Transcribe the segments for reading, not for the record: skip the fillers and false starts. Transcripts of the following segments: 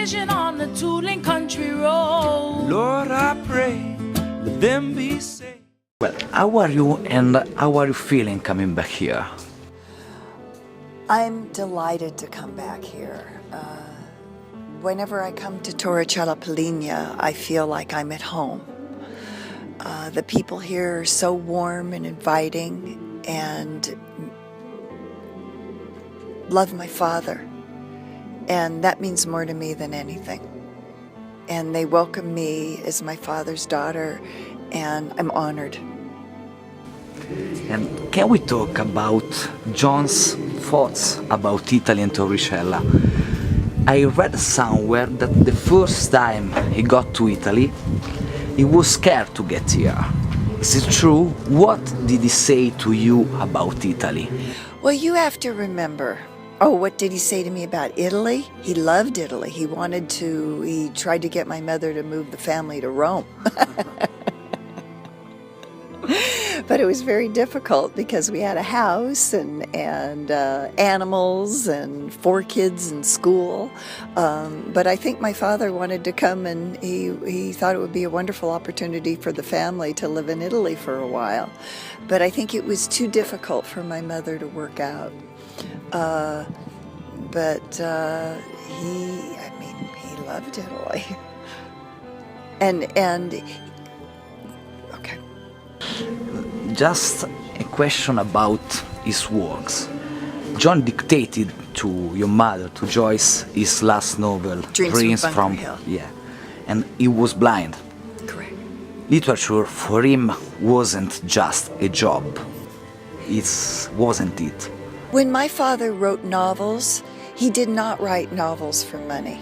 vision on the tooling country road. Lord, I pray, let them be saved. Well, how are you and how are you feeling coming back here? I'm delighted to come back here. Whenever I come to Torricella Poligna, I feel like I'm at home. The people here are so warm and inviting and love my father. And that means more to me than anything. And they welcome me as my father's daughter, and I'm honored. And can we talk about John's thoughts about Italy and Torricella? I read somewhere that the first time he got to Italy, he was scared to get here. Is it true? What did he say to you about Italy? Well, you have to remember. Oh, what did he say to me about Italy? He loved Italy. He tried to get my mother to move the family to Rome. But it was very difficult because we had a house and animals and 4 kids in school. But I think my father wanted to come, and he thought it would be a wonderful opportunity for the family to live in Italy for a while. But I think it was too difficult for my mother to work out. He loved Italy. Okay. Just a question about his works. John dictated to your mother, to Joyce, his last novel, Dreams from Bunker Hill. Yeah, and he was blind. Correct. Literature for him wasn't just a job. Wasn't it? When my father wrote novels, he did not write novels for money.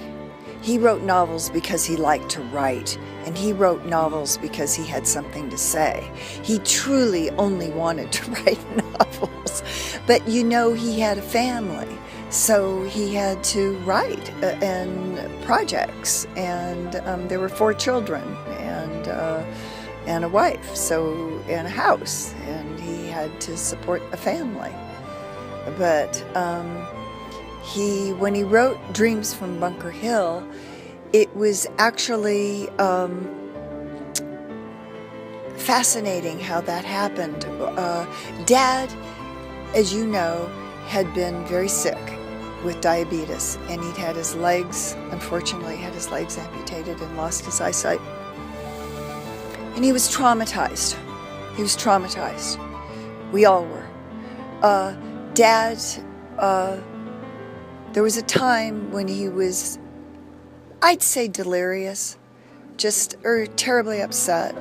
He wrote novels because he liked to write, and he wrote novels because he had something to say. He truly only wanted to write novels. But he had a family, so he had to write and projects, and there were 4 children and a wife, and a house, and he had to support a family. But when he wrote Dreams from Bunker Hill, it was actually fascinating how that happened. Dad, as you know, had been very sick with diabetes, and unfortunately had his legs amputated and lost his eyesight. And he was traumatized. We all were. Dad, there was a time when he was, I'd say, delirious, or terribly upset.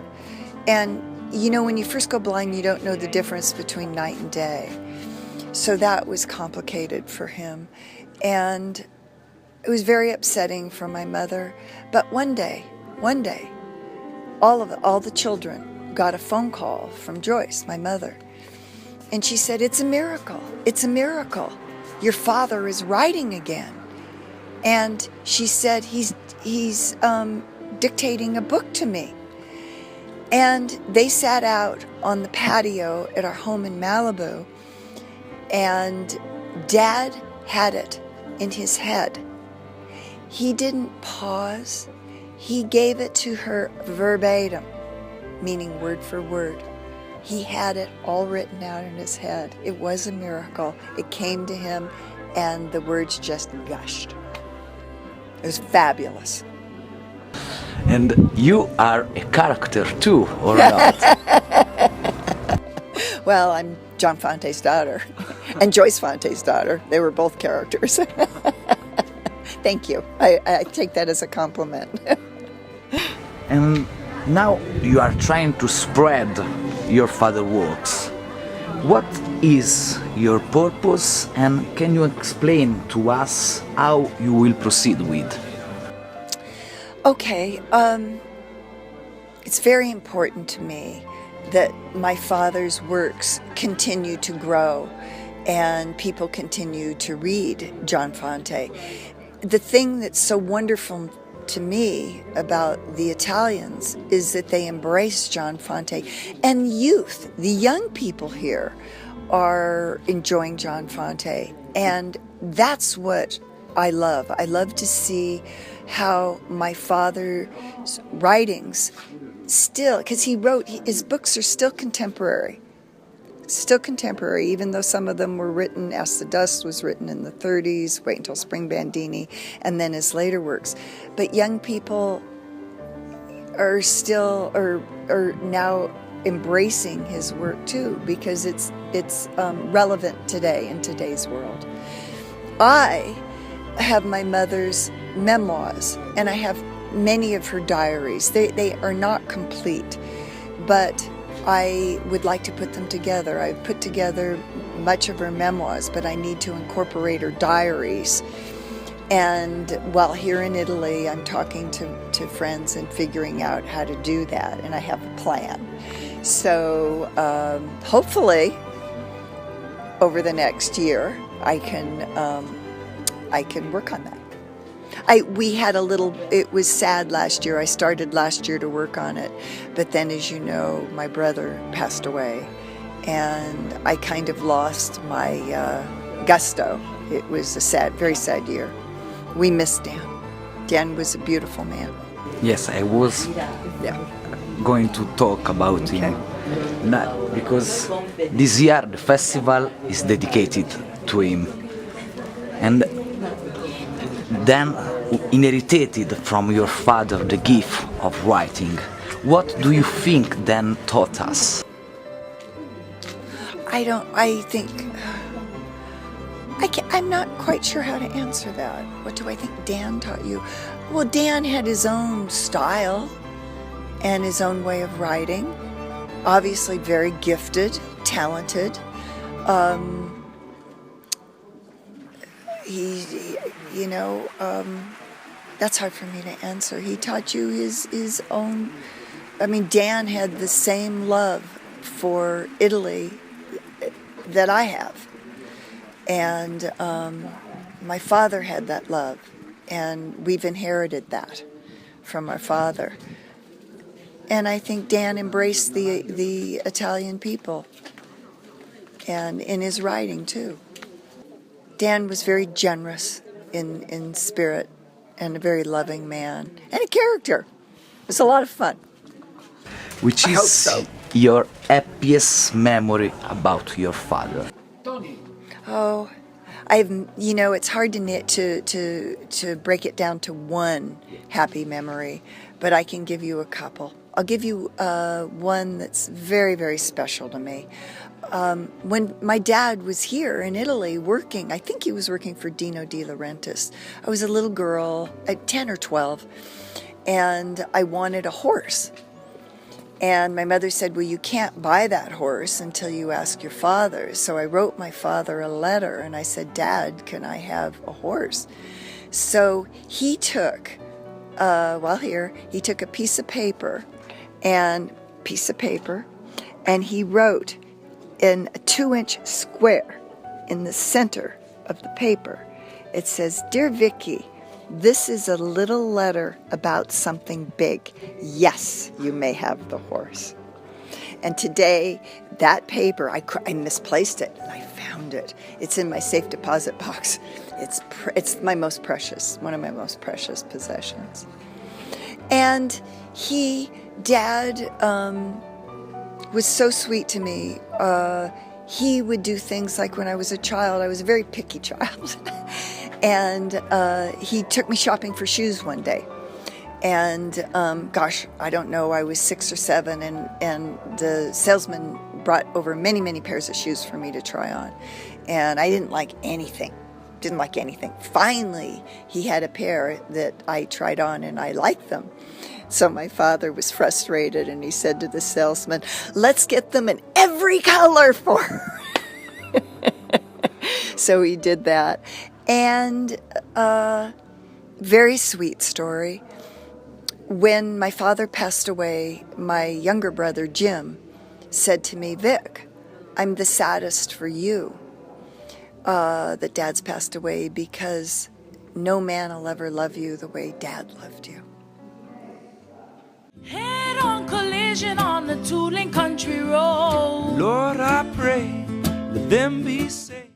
And when you first go blind, you don't know the difference between night and day. So that was complicated for him. And it was very upsetting for my mother. But one day, all the children got a phone call from Joyce, my mother. And she said, "It's a miracle. It's a miracle. Your father is writing again." And she said, he's dictating a book to me. And they sat out on the patio at our home in Malibu, and Dad had it in his head. He didn't pause. He gave it to her verbatim, meaning word for word. He had it all written out in his head. It was a miracle. It came to him, and the words just gushed. It was fabulous. And you are a character too, or not? Well, I'm John Fante's daughter and Joyce Fante's daughter. They were both characters. Thank you. I take that as a compliment. And now you are trying to spread your father's works. What is your purpose, and can you explain to us how you will proceed with? Okay, it's very important to me that my father's works continue to grow and people continue to read John Fante. The thing that's so wonderful to me about the Italians is that they embrace John Fante, and youth, the young people here, are enjoying John Fante, and that's what I love. I love to see how my father's writings still, because he wrote, his books are still contemporary. Still contemporary, even though some of them were written, Ask the Dust was written in the 30s, Wait Until Spring Bandini, and then his later works. But young people are still, are now embracing his work too, because it's relevant today in today's world. I have my mother's memoirs, and I have many of her diaries. They are not complete, but I would like to put them together. I've put together much of her memoirs, but I need to incorporate her diaries. And while here in Italy, I'm talking to friends and figuring out how to do that, and I have a plan. So hopefully, over the next year, I can work on that. We had a little, it was sad last year. I started last year to work on it, but then, as you know, my brother passed away, and I kind of lost my gusto. It was a sad, very sad year. We missed Dan. Dan was a beautiful man. Yes, I was going to talk about him. Because this year the festival is dedicated to him. And then inherited from your father the gift of writing. What do you think Dan taught us? I'm not quite sure how to answer that. What do I think Dan taught you? Well, Dan had his own style and his own way of writing. Obviously very gifted, talented. That's hard for me to answer. He taught you his own. I mean, Dan had the same love for Italy that I have. And my father had that love, and we've inherited that from our father. And I think Dan embraced the Italian people, and in his writing too. Dan was very generous in spirit, and a very loving man, and a character. It was a lot of fun. Which is your happiest memory about your father? Oh, it's hard to break it down to one happy memory, but I can give you a couple. I'll give you one that's very, very special to me. When my dad was here in Italy working, I think he was working for Dino De Laurentiis. I was a little girl, at 10 or 12, and I wanted a horse. And my mother said, well, you can't buy that horse until you ask your father. So I wrote my father a letter, and I said, Dad, can I have a horse? So he took, he took a piece of paper, and he wrote in a 2-inch square in the center of the paper. It says, Dear Vicky, this is a little letter about something big. Yes, you may have the horse. And today, that paper, I misplaced it, and I found it. It's in my safe deposit box. It's my most precious, one of my most precious possessions. And Dad was so sweet to me. He would do things like when I was a child, I was a very picky child. And he took me shopping for shoes one day. And I don't know, I was 6 or 7, and the salesman brought over many, many pairs of shoes for me to try on. And I didn't like anything. Finally, he had a pair that I tried on, and I liked them. So my father was frustrated, and he said to the salesman, let's get them in every color for her. So he did that. And very sweet story. When my father passed away, my younger brother, Jim, said to me, Vic, I'm the saddest for you that Dad's passed away, because no man will ever love you the way Dad loved you. Head-on collision on the tooling country road. Lord, I pray, let them be saved.